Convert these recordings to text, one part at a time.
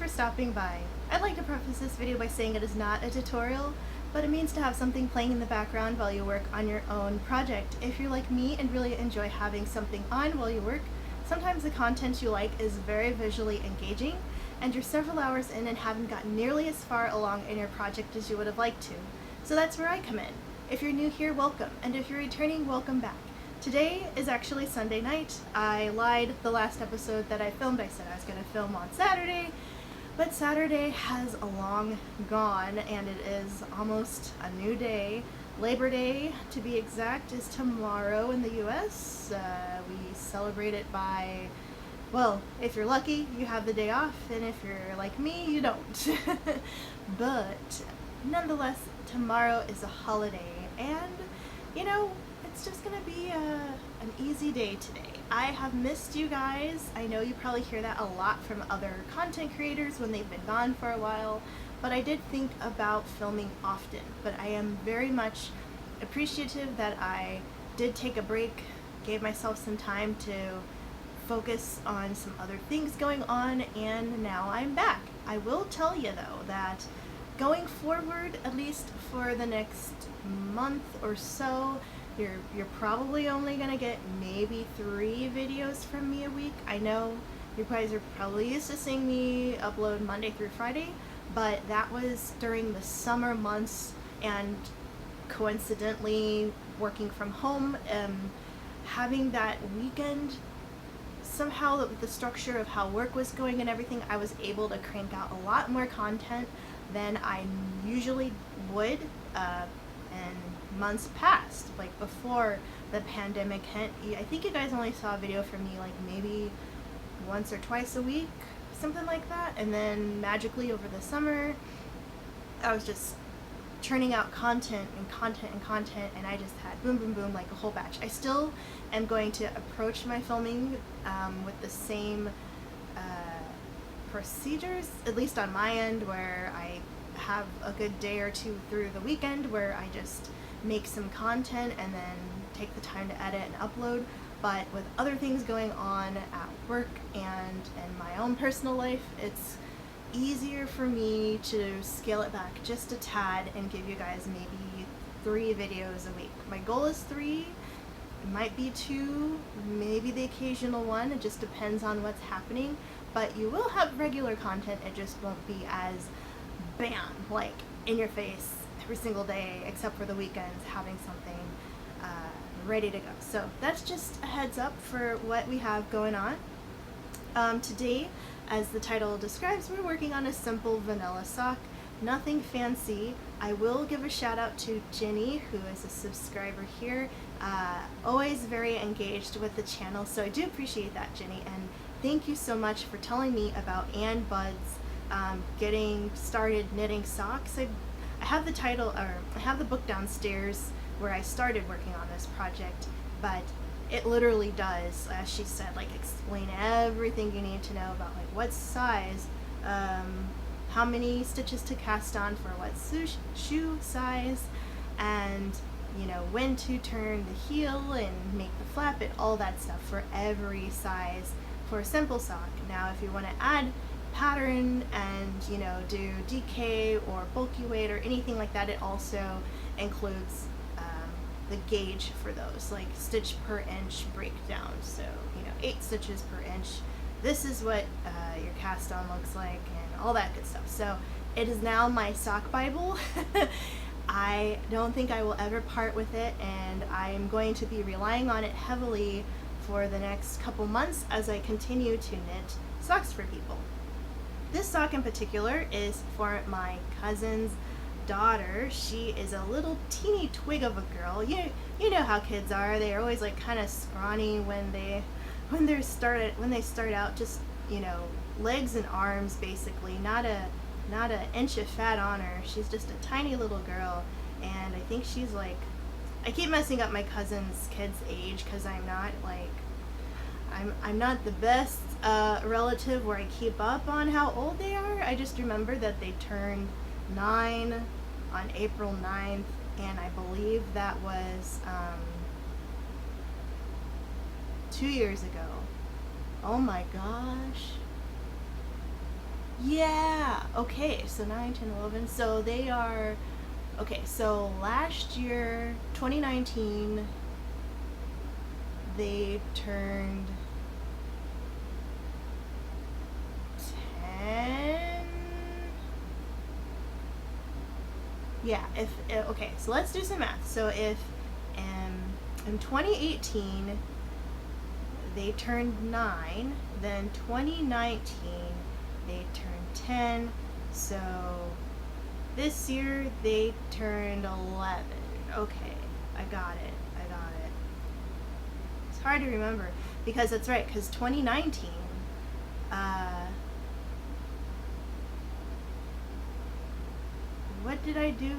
for stopping by. I'd like to preface this video by saying it is not a tutorial, but it means to have something playing in the background while you work on your own project. If you're like me and really enjoy having something on while you work, sometimes the content you like is very visually engaging, and you're several hours in and haven't gotten nearly as far along in your project as you would have liked to. So that's where I come in. If you're new here, welcome, and if you're returning, welcome back. Today is actually Sunday night. I lied the last episode that I filmed. I said I was going to film on Saturday, but Saturday has long gone and it is almost a new day. Labor Day, to be exact, is tomorrow in the US. We celebrate it by, well, if you're lucky, you have the day off, and if you're like me, you don't. But nonetheless, tomorrow is a holiday, and you know, it's just gonna be an easy day today. I have missed you guys. I know you probably hear that a lot from other content creators when they've been gone for a while, but I did think about filming often. But I am very much appreciative that I did take a break, gave myself some time to focus on some other things going on, and now I'm back. I will tell you though that going forward, at least for the next month or so, you're probably only gonna get maybe 3 videos from me a week. I know you guys are probably used to seeing me upload Monday through Friday, but that was during the summer months, and coincidentally working from home, having that weekend, somehow with the structure of how work was going and everything, I was able to crank out a lot more content than I usually would in months past, like before the pandemic hit. I think you guys only saw a video from me like maybe once or twice a week, something like that, and then magically over the summer I was just churning out content and content and content, and I just had boom boom boom, like a whole batch. I still am going to approach my filming with the same procedures, at least on my end, where I have a good day or two through the weekend where I just make some content and then take the time to edit and upload. But with other things going on at work and in my own personal life, it's easier for me to scale it back just a tad and give you guys maybe 3 videos a week. My goal is 3, it might be 2, maybe the occasional 1, it just depends on what's happening, but you will have regular content. It just won't be as bam, like in your face every single day, except for the weekends, having something ready to go. So that's just a heads up for what we have going on. Today, as the title describes, we're working on a simple vanilla sock, nothing fancy. I will give a shout out to Jenny, who is a subscriber here, always very engaged with the channel, so I do appreciate that, Jenny, and thank you so much for telling me about Ann Bud's getting started knitting socks. I have the title, or I have the book downstairs where I started working on this project, but it literally does, as she said, like explain everything you need to know about like what size, how many stitches to cast on for what shoe size, and you know when to turn the heel and make the flap, and all that stuff for every size for a simple sock. Now if you want to add pattern and you know do DK or bulky weight or anything like that, it also includes the gauge for those, like stitch per inch breakdown. So you know 8 stitches per inch, this is what your cast on looks like, and all that good stuff. So it is now my sock bible. I don't think I will ever part with it, and I'm going to be relying on it heavily for the next couple months as I continue to knit socks for people. This sock in particular is for my cousin's daughter. She is a little teeny twig of a girl. You know how kids are. They're always like kind of scrawny when they start out, just you know legs and arms basically, not an inch of fat on her. She's just a tiny little girl, and I think she's like, I keep messing up my cousin's kid's age because I'm not the best relative where I keep up on how old they are. I just remember that they turned 9 on April 9th, and I believe that was 2 years ago. Oh my gosh. Yeah. Okay. So 9, 10, 11. So they are. Okay. So last year, 2019, they turned 10. Yeah. If okay. So let's do some math. So if in 2018 they turned 9, then 2019 they turned 10. So this year they turned 11. Okay, I got it. I got it. It's hard to remember because that's right, because 2019, what did I do?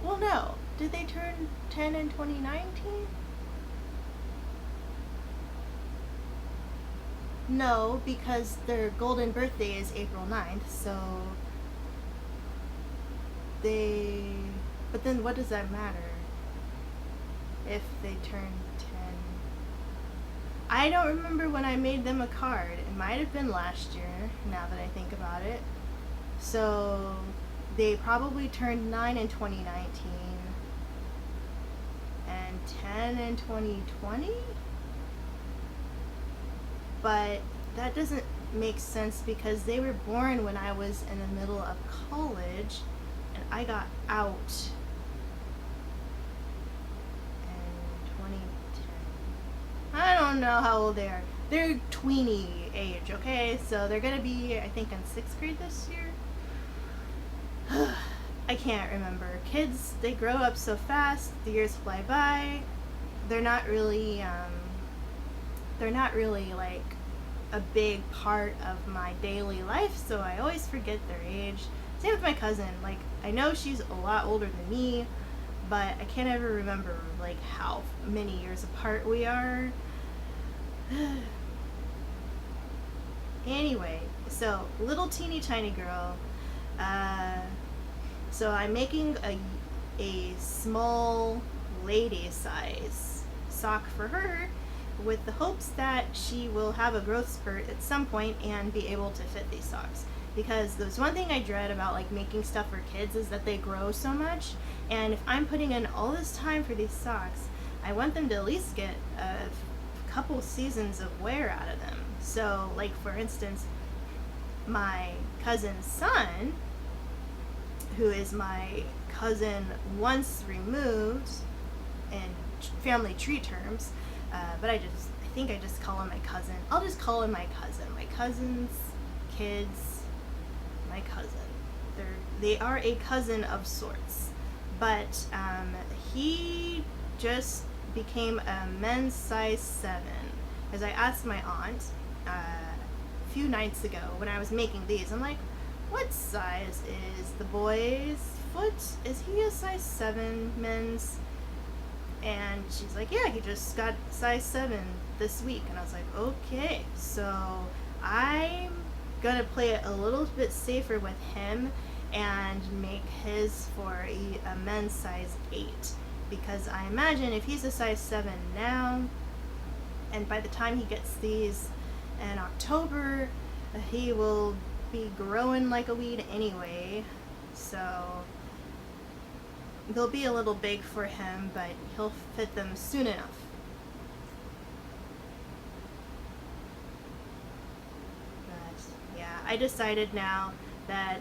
Well, no. Did they turn 10 in 2019? No, because their golden birthday is April 9th, so they. But then what does that matter if they turn 10? I don't remember when I made them a card. It might have been last year, now that I think about it. So they probably turned 9 in 2019 and 10 in 2020? But that doesn't make sense because they were born when I was in the middle of college and I got out in 2010. I don't know how old they are. They're tweeny age, okay? So they're gonna be, I think, in 6th grade this year. I can't remember. Kids, they grow up so fast, the years fly by. They're not really like a big part of my daily life, so I always forget their age. Same with my cousin. Like, I know she's a lot older than me, but I can't ever remember like how many years apart we are. Anyway, so little teeny tiny girl. So I'm making a small lady size sock for her with the hopes that she will have a growth spurt at some point and be able to fit these socks. Because there's one thing I dread about like making stuff for kids is that they grow so much, and if I'm putting in all this time for these socks, I want them to at least get a couple seasons of wear out of them. So like for instance, my cousin's son, who is my cousin once removed in family tree terms, but I think I just call him my cousin. I'll just call him my cousin. My cousin's kids, my cousin. They are a cousin of sorts, but he just became a men's size 7. As I asked my aunt a few nights ago when I was making these, I'm like, what size is the boy's foot? Is he a size 7 men's? And she's like, yeah, he just got size 7 this week. And I was like, okay, so I'm gonna play it a little bit safer with him and make his for a men's size 8, because I imagine if he's a size 7 now, and by the time he gets these in October, he will be growing like a weed anyway, so they'll be a little big for him, but he'll fit them soon enough. But yeah, I decided now that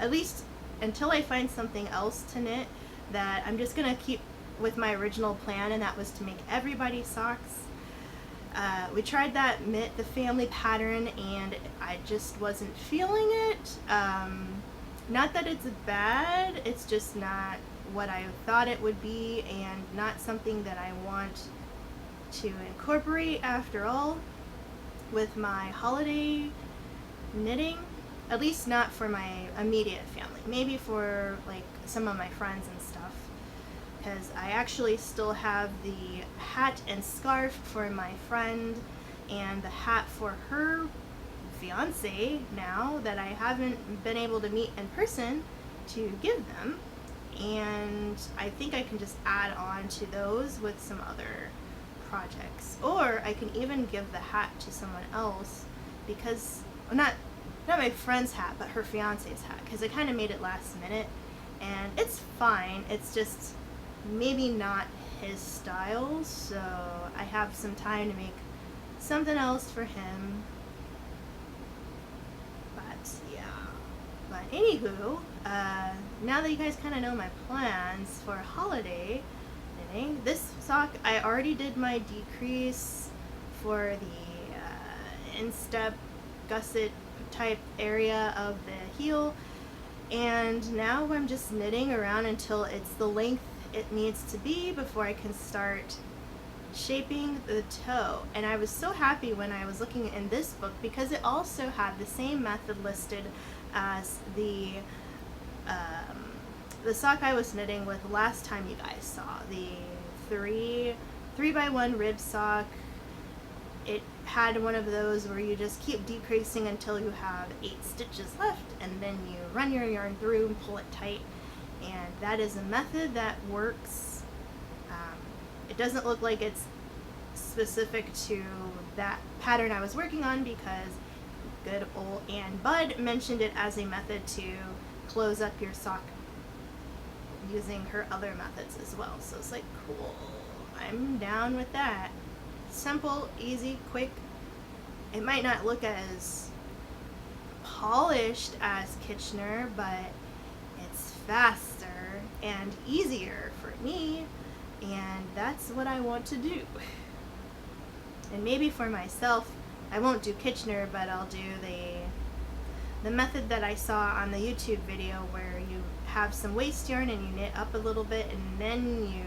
at least until I find something else to knit, that I'm just gonna keep with my original plan, and that was to make everybody socks. We tried that Knit the Family pattern and I just wasn't feeling it. Not that it's bad, it's just not what I thought it would be and not something that I want to incorporate after all with my holiday knitting. At least not for my immediate family. Maybe for like some of my friends and stuff. Because I actually still have the hat and scarf for my friend and the hat for her fiance now that I haven't been able to meet in person to give them. And I think I can just add on to those with some other projects. Or I can even give the hat to someone else because, well, not not my friend's hat, but her fiance's hat, because I kind of made it last minute, and it's fine. It's just maybe not his style, so I have some time to make something else for him. But yeah. But anywho, now that you guys kind of know my plans for holiday knitting, this sock, I already did my decrease for the instep gusset type area of the heel, and now I'm just knitting around until it's the length it needs to be before I can start shaping the toe. And I was so happy when I was looking in this book, because it also had the same method listed as the sock I was knitting with last time you guys saw, the 3x1 rib sock. It had one of those where you just keep decreasing until you have 8 stitches left, and then you run your yarn through and pull it tight. And that is a method that works. It doesn't look like it's specific to that pattern I was working on, because good old Ann Budd mentioned it as a method to close up your sock using her other methods as well. So it's like, cool, I'm down with that. Simple, easy, quick. It might not look as polished as Kitchener, but it's faster and easier for me, and that's what I want to do. And maybe for myself, I won't do Kitchener, but I'll do the method that I saw on the YouTube video, where you have some waste yarn and you knit up a little bit, and then you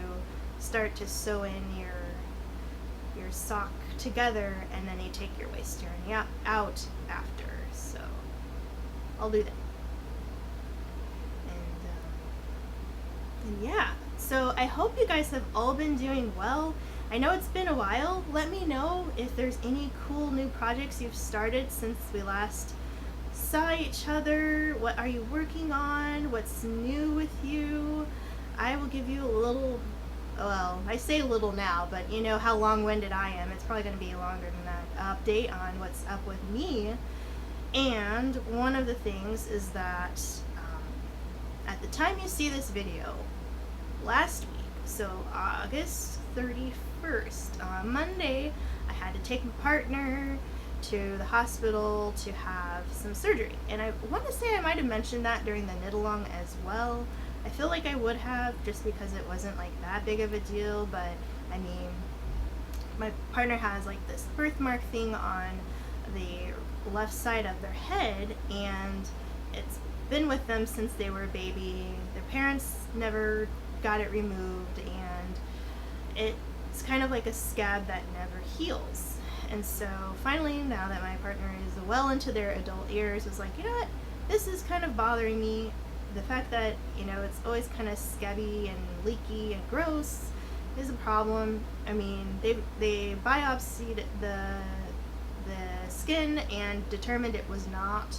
start to sew in your sock together, and then you take your waste yarn out after. So I'll do that. And yeah, so I hope you guys have all been doing well. I know it's been a while. Let me know if there's any cool new projects you've started since we last saw each other. What are you working on? What's new with you? I will give you a little, well, I say little now, but you know how long-winded I am. It's probably going to be longer than that. Update on what's up with me. And one of the things is that at the time you see this video, last week, so August 31st, on Monday, I had to take my partner to the hospital to have some surgery. And I want to say I might have mentioned that during the knit along as well. I feel like I would have, just because it wasn't like that big of a deal, but I mean, my partner has like this birthmark thing on the left side of their head, and it's been with them since they were a baby. Their parents never got it removed, and it's kind of like a scab that never heals. And so finally, now that my partner is well into their adult years, was like, you know what, this is kind of bothering me. The fact that, you know, it's always kind of scabby and leaky and gross is a problem. I mean, they biopsied the skin and determined it was not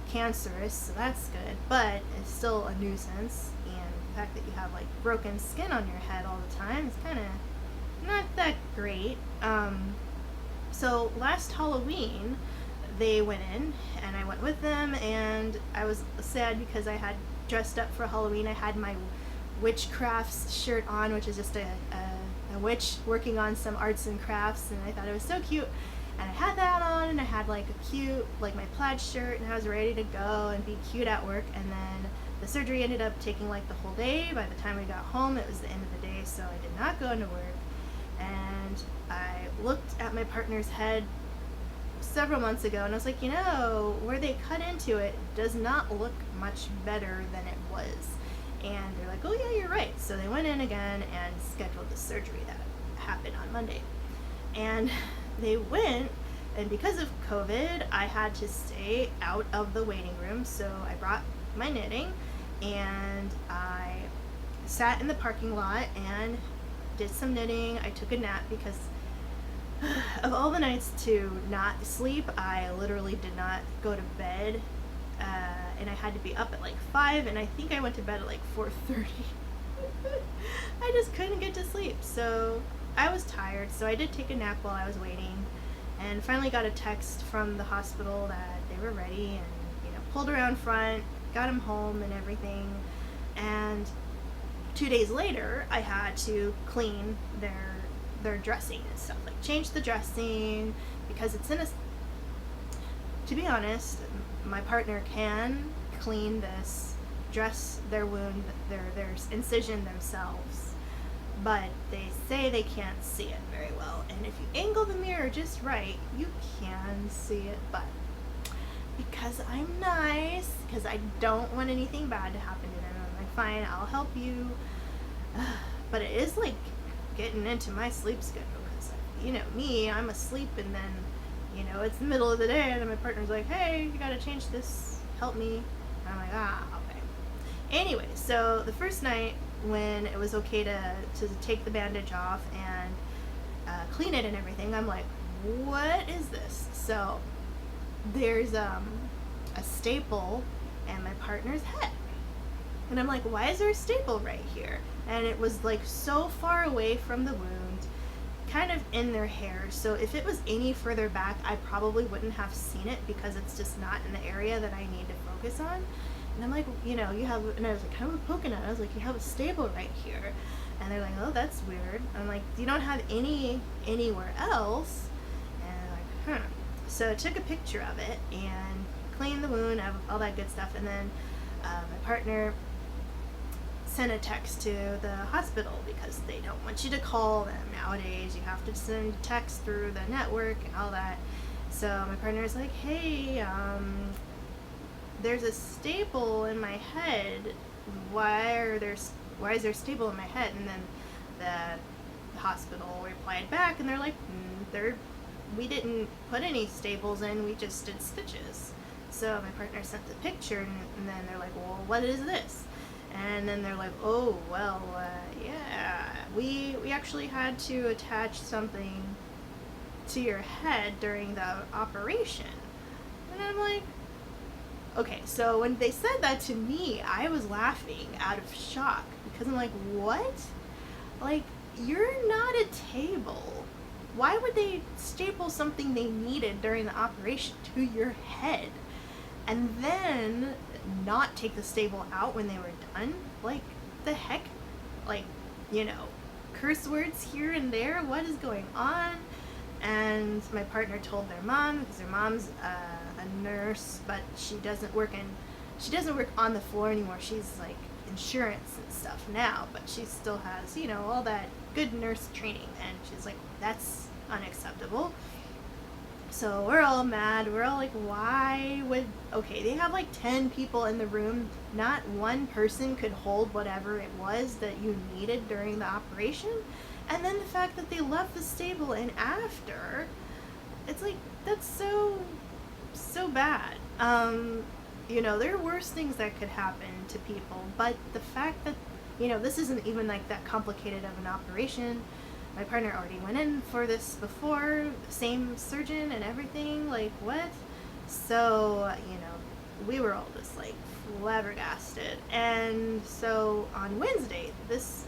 cancerous, so that's good, but it's still a nuisance. And the fact that you have like broken skin on your head all the time is kind of not that great. So last Halloween they went in, and I went with them, and I was sad because I had dressed up for Halloween. I had my Witchcrafts shirt on, which is just a witch working on some arts and crafts, and I thought it was so cute. And I had that on, and I had like a cute, like my plaid shirt, and I was ready to go and be cute at work. And then the surgery ended up taking like the whole day. By the time we got home, it was the end of the day, so I did not go into work. And I looked at my partner's head several months ago, and I was like, you know, where they cut into it does not look much better than it was. And they're like, oh yeah, you're right. So they went in again and scheduled the surgery that happened on Monday. And they went, and because of COVID, I had to stay out of the waiting room, so I brought my knitting, and I sat in the parking lot and did some knitting. I took a nap because of all the nights to not sleep, I literally did not go to bed, and I had to be up at like 5, and I think I went to bed at like 4:30. I just couldn't get to sleep, so I was tired, so I did take a nap while I was waiting, and finally got a text from the hospital that they were ready, and pulled around front, got him home and everything, and 2 days later, I had to clean their dressing and stuff, like change the dressing, because it's in a. To be honest, my partner can clean this, dress their wound, their incision themselves, but they say they can't see it very well. And if you angle the mirror just right, you can see it, but because I'm nice, because I don't want anything bad to happen to them, I'm like, fine, I'll help you. But it is like getting into my sleep schedule, because you know me, I'm asleep, and then it's the middle of the day and my partner's like, hey, you gotta change this, help me. And I'm like, okay. Anyway, so the first night when it was okay to take the bandage off and clean it and everything, I'm like, what is this? So there's a staple in my partner's head. And I'm like, why is there a staple right here? And it was like so far away from the wound, kind of in their hair. So if it was any further back, I probably wouldn't have seen it, because it's just not in the area that I need to focus on. And I'm like, you have, and I was like, kind of poking at it. I was like, you have a staple right here. And they're like, oh, that's weird. I'm like, you don't have anywhere else? And they're like, So I took a picture of it and cleaned the wound, all that good stuff. And then my partner sent a text to the hospital, because they don't want you to call them nowadays. You have to send text through the network and all that. So my partner's like, hey, there's a staple in my head. Why is there a staple in my head? And then the hospital replied back, and they're like, we didn't put any staples in, we just did stitches. So my partner sent the picture, and then they're like, well, what is this? And then they're like, oh, well, yeah, we actually had to attach something to your head during the operation. And I'm like, okay, so when they said that to me, I was laughing out of shock, because I'm like, what? Like, you're not a table. Why would they staple something they needed during the operation to your head, and then not take the staple out when they were done? Like, the heck? Like, curse words here and there, what is going on? And my partner told their mom, because their mom's a nurse, but she doesn't work on the floor anymore. She's like insurance and stuff now, but she still has, all that good nurse training. And she's like, that's unacceptable. So we're all mad. We're all like, they have like 10 people in the room. Not one person could hold whatever it was that you needed during the operation. And then the fact that they left the staple in after, it's like, that's so bad. There are worse things that could happen to people, but the fact that, this isn't even like that complicated of an operation. My partner already went in for this before, same surgeon and everything, like, what? So, we were all just like flabbergasted. And so on Wednesday, this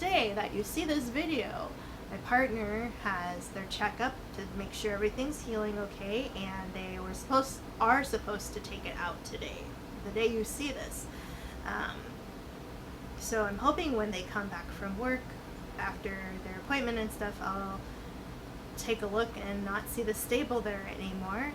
day that you see this video, my partner has their checkup to make sure everything's healing okay, and they are supposed to take it out today, the day you see this. So I'm hoping when they come back from work after their appointment and stuff, I'll take a look and not see the staple there anymore.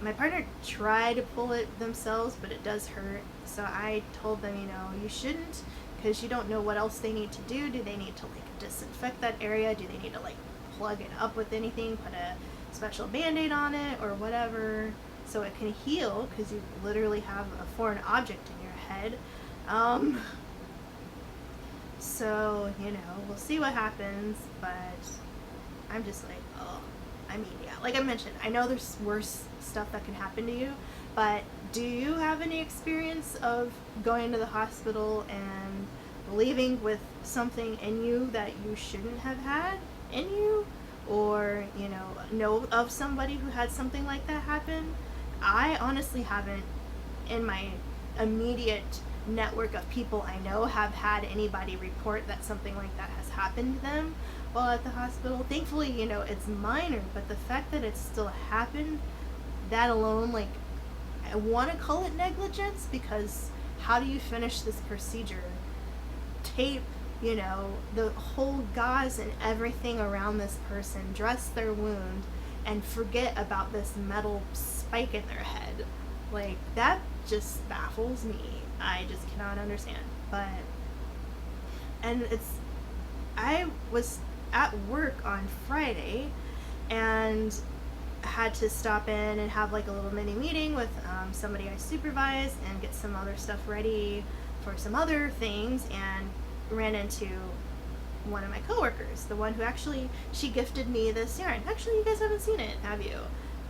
My partner tried to pull it themselves, but it does hurt. So I told them, you shouldn't, because you don't know what else they need to do. Do they need to like disinfect that area? Do they need to like plug it up with anything, put a special band-aid on it or whatever, so it can heal, because you literally have a foreign object in your head. So, we'll see what happens, but I'm just like, like I mentioned, I know there's worse stuff that can happen to you, but do you have any experience of going to the hospital and leaving with something in you that you shouldn't have had in you? Or, know of somebody who had something like that happen? I honestly haven't, in my immediate network of people I know, have had anybody report that something like that has happened to them while at the hospital. Thankfully, it's minor, but the fact that it still happened that alone, like, I want to call it negligence, because how do you finish this procedure? Tape, the whole gauze and everything around this person, dress their wound, and forget about this metal spike in their head. Like, that just baffles me. I just cannot understand. And I was at work on Friday and had to stop in and have like a little mini meeting with somebody I supervise and get some other stuff ready for some other things, and ran into one of my coworkers, the one who she gifted me this yarn. Actually, you guys haven't seen it, have you?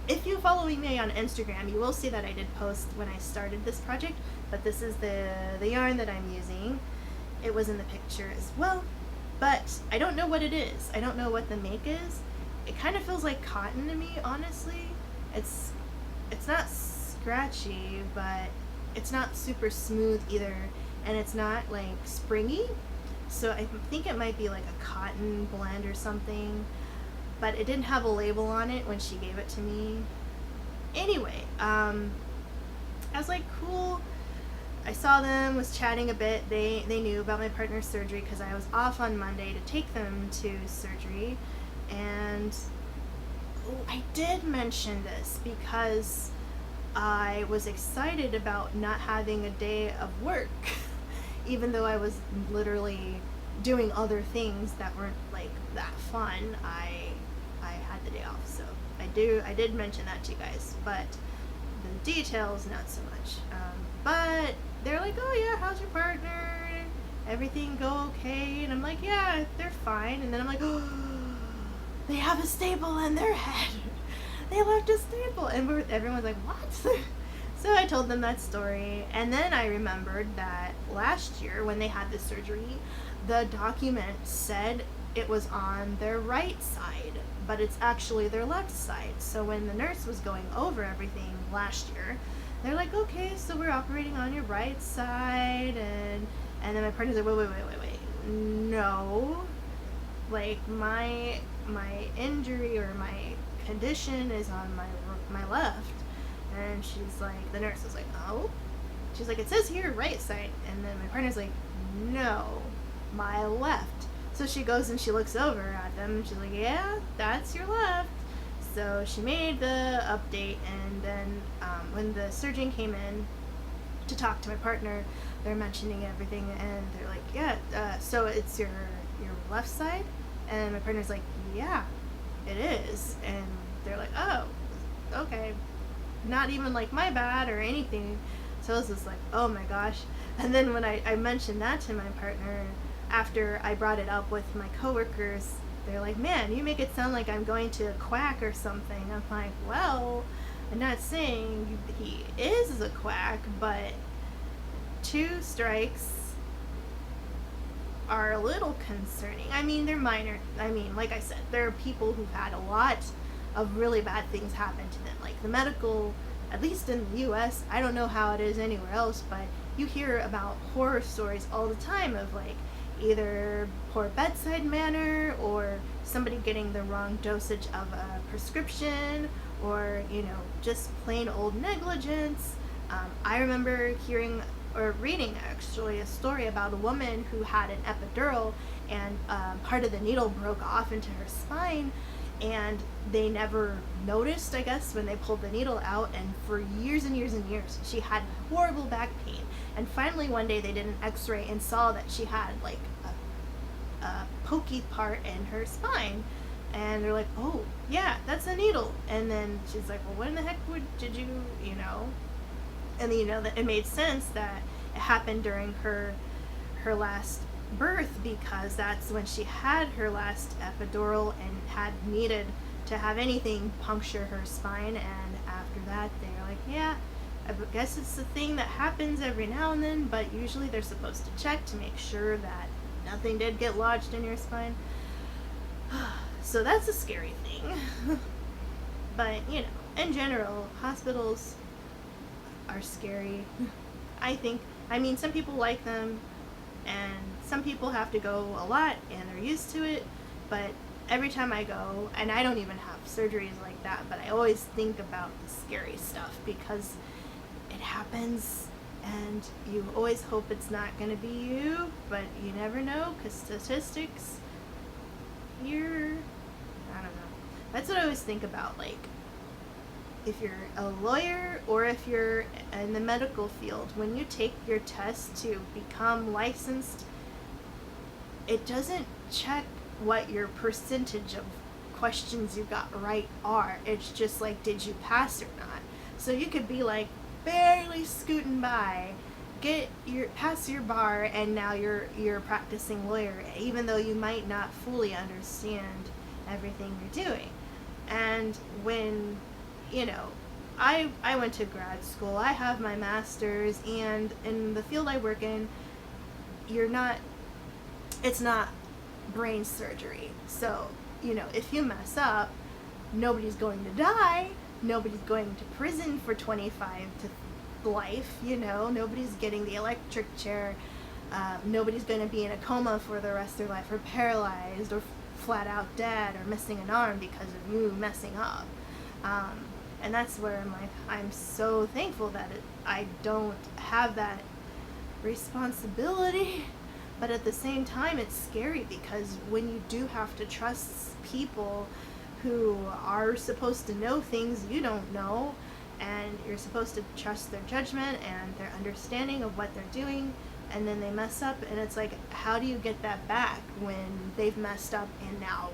If you follow me on Instagram, you will see that I did post when I started this project, but this is the yarn that I'm using. It was in the picture as well, but I don't know what it is. I don't know what the make is. It kind of feels like cotton to me, honestly. It's not scratchy, but it's not super smooth either, and it's not like springy. So I think it might be like a cotton blend or something, but it didn't have a label on it when she gave it to me. Anyway, I was like, cool. I saw them, was chatting a bit. They knew about my partner's surgery because I was off on Monday to take them to surgery. And I did mention this because I was excited about not having a day of work, even though I was literally doing other things that weren't like that fun. I had the day off, so I did mention that to you guys, but the details not so much. But they're like, oh yeah, how's your partner? Everything go okay? And I'm like, yeah, they're fine. And then I'm like, oh, they have a staple in their head. They left a staple. And everyone's like, what? So I told them that story. And then I remembered that last year when they had the surgery, the document said it was on their right side, but it's actually their left side. So when the nurse was going over everything last year, they're like, okay, so we're operating on your right side. And then my partner's like, wait. No. Like, my injury or my condition is on my left. And she's like, the nurse was like, oh. She's like, it says here right side. And then my partner's like, no, my left. So she goes and she looks over at them. And she's like, yeah, that's your left. So she made the update. And then when the surgeon came in to talk to my partner, they're mentioning everything. And they're like, yeah, so it's your left side? And my partner's like, yeah, it is. And they're like, oh, okay. Not even like my bad or anything. So I was just like, oh my gosh. And then when I mentioned that to my partner, after I brought it up with my coworkers, they're like, man, you make it sound like I'm going to a quack or something. I'm like, well, I'm not saying he is a quack, but 2 strikes are a little concerning. I mean, they're minor. I mean, like I said, there are people who've had a lot of really bad things happen to them. Like the medical, at least in the US, I don't know how it is anywhere else, but you hear about horror stories all the time of like either poor bedside manner or somebody getting the wrong dosage of a prescription or, just plain old negligence. I remember hearing or reading actually a story about a woman who had an epidural and part of the needle broke off into her spine, and they never noticed, I guess, when they pulled the needle out, and for years and years and years she had horrible back pain. And finally one day they did an x-ray and saw that she had like a pokey part in her spine, and they're like, oh yeah, that's a needle. And then she's like, well, when the heck did you and then, that it made sense that it happened during her last birth, because that's when she had her last epidural and had needed to have anything puncture her spine. And after that, they're like, yeah, I guess it's a thing that happens every now and then, but usually they're supposed to check to make sure that nothing did get lodged in your spine. So that's a scary thing. But, in general, hospitals are scary. I mean, some people like them, and some people have to go a lot, and they're used to it, but every time I go, and I don't even have surgeries like that, but I always think about the scary stuff because it happens, and you always hope it's not going to be you, but you never know because statistics, I don't know. That's what I always think about, like, if you're a lawyer or if you're in the medical field, when you take your test to become licensed, it doesn't check what your percentage of questions you got right are. It's just like, did you pass or not? So you could be like barely scooting by, pass your bar, and now you're a practicing lawyer, even though you might not fully understand everything you're doing. And when, I went to grad school, I have my master's, and in the field I work in, it's not brain surgery. So, if you mess up, nobody's going to die, nobody's going to prison for 25 to life, nobody's getting the electric chair, nobody's going to be in a coma for the rest of their life, or paralyzed, or flat out dead, or missing an arm because of you messing up. And that's where I'm so thankful that I don't have that responsibility. But at the same time, it's scary because when you do have to trust people who are supposed to know things you don't know, and you're supposed to trust their judgment and their understanding of what they're doing, and then they mess up, and it's like, how do you get that back when they've messed up and now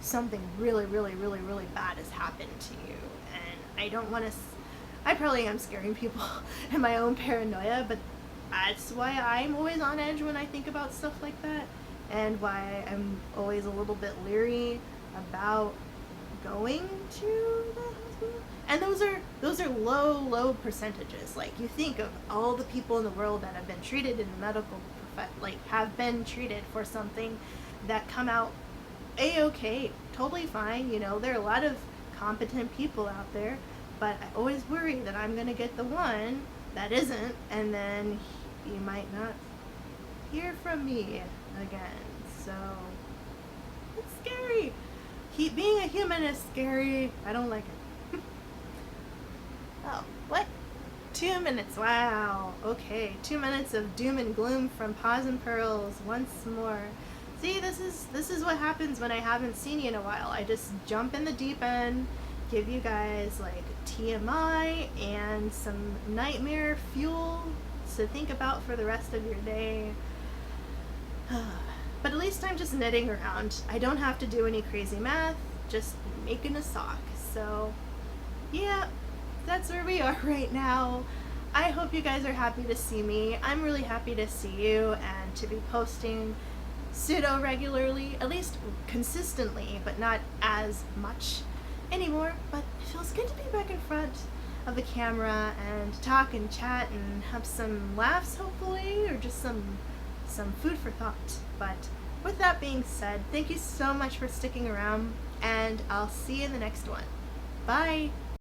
something really, really, really, really bad has happened to you? And I don't want to, I probably am scaring people in my own paranoia, but that's why I'm always on edge when I think about stuff like that, and why I'm always a little bit leery about going to the hospital. And those are low percentages. Like, you think of all the people in the world that have been treated in the medical have been treated for something, that come out a-okay, totally fine. There are a lot of competent people out there, but I always worry that I'm gonna get the one that isn't, and then you might not hear from me again. So it's scary. Being a human is scary. I don't like it. Oh, what? 2 minutes. Wow. Okay, 2 minutes of doom and gloom from Paws and Pearls once more. See, this is what happens when I haven't seen you in a while. I just jump in the deep end, give you guys like TMI and some nightmare fuel to think about for the rest of your day. But at least I'm just knitting around. I don't have to do any crazy math, just making a sock. So yeah, that's where we are right now. I hope you guys are happy to see me. I'm really happy to see you and to be posting pseudo regularly, at least consistently, but not as much anymore. But it feels good to be back in front of the camera and talk and chat and have some laughs, hopefully, or just some food for thought. But with that being said, thank you so much for sticking around, and I'll see you in the next one. Bye!